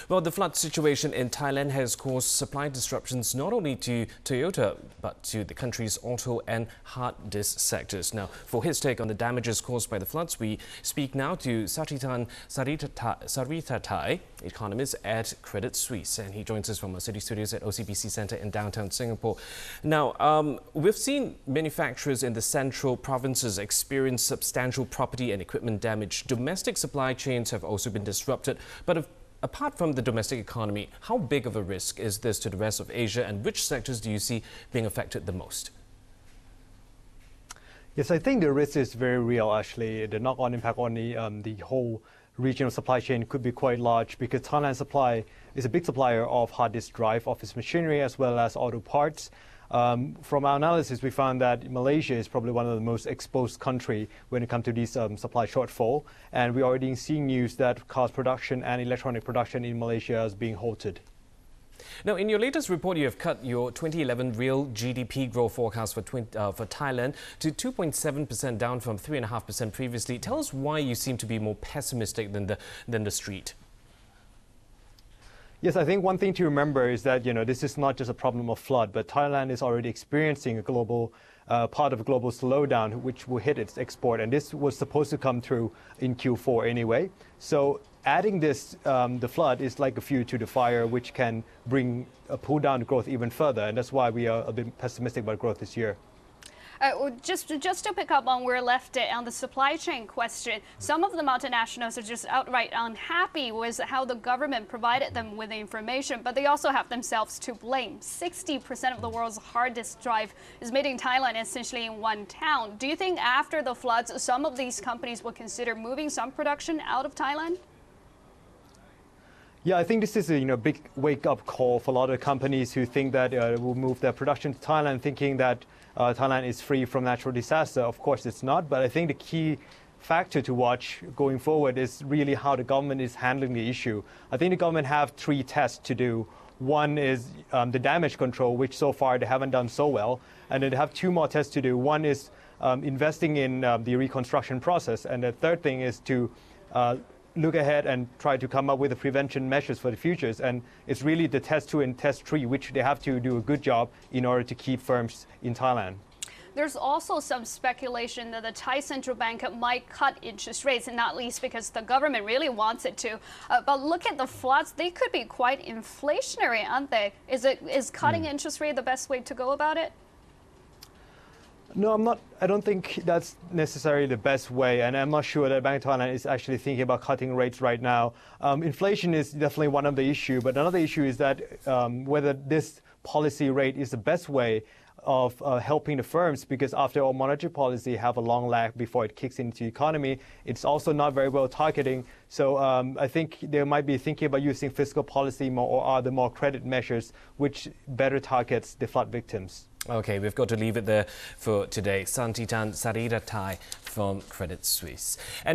Well, the flood situation in Thailand has caused supply disruptions not only to Toyota, but to the country's auto and hard disk sectors. Now, for his take on the damages caused by the floods, we speak now to Santitarn Sathirathai, economist at Credit Suisse. And he joins us from our city studios at OCBC Centre in downtown Singapore. Now, we've seen manufacturers in the central provinces experience substantial property and equipment damage. Domestic supply chains have also been disrupted. But apart from the domestic economy, how big of a risk is this to the rest of Asia, and which sectors do you see being affected the most? Yes, I think the risk is very real, actually. The knock-on impact on the whole regional supply chain could be quite large because Thailand is a big supplier of hard disk drive, office machinery, as well as auto parts. From our analysis, we found that Malaysia is probably one of the most exposed countries when it comes to these supply shortfall. And we're already seeing news that cars production and electronic production in Malaysia is being halted. Now, in your latest report, you have cut your 2011 real GDP growth forecast for Thailand to 2.7%, down from 3.5% previously. Tell us why you seem to be more pessimistic than the street. Yes, I think one thing to remember is that, this is not just a problem of flood, but Thailand is already experiencing a global part of a global slowdown, which will hit its export. And this was supposed to come through in Q4 anyway. So adding this, the flood is like a fuel to the fire, which can pull down the growth even further. And that's why we are a bit pessimistic about growth this year. Just to pick up on where left it on the supply chain question, some of the multinationals are just outright unhappy with how the government provided them with the information, but they also have themselves to blame. 60% of the world's hard disk drive is made in Thailand, essentially in one town. Do you think after the floods, some of these companies will consider moving some production out of Thailand? Yeah, I think this is a big wake-up call for a lot of companies who think that will move their production to Thailand, thinking that Thailand is free from natural disaster. Of course, it's not. But I think the key factor to watch going forward is really how the government is handling the issue. I think the government have 3 tests to do. One is the damage control, which so far they haven't done so well. And then they have 2 more tests to do. One is investing in the reconstruction process. And the third thing is to look ahead and try to come up with the prevention measures for the futures. And it's really the test 2 and test 3, which they have to do a good job in order to keep firms in Thailand. There's also some speculation that the Thai central bank might cut interest rates, and not least because the government really wants it to. But look at the floods. They could be quite inflationary, aren't they? Is cutting interest rate the best way to go about it? No, I don't think that's necessarily the best way, and I'm not sure that Bank of Thailand is actually thinking about cutting rates right now. Inflation is definitely one of the issues, but another issue is that whether this policy rate is the best way of helping the firms, because after all, monetary policy have a long lag before it kicks into the economy. It's also not very well targeting. So I think they might be thinking about using fiscal policy more or other more credit measures, which better targets the flood victims. Okay, we've got to leave it there for today. Santitarn Sathirathai from Credit Suisse. And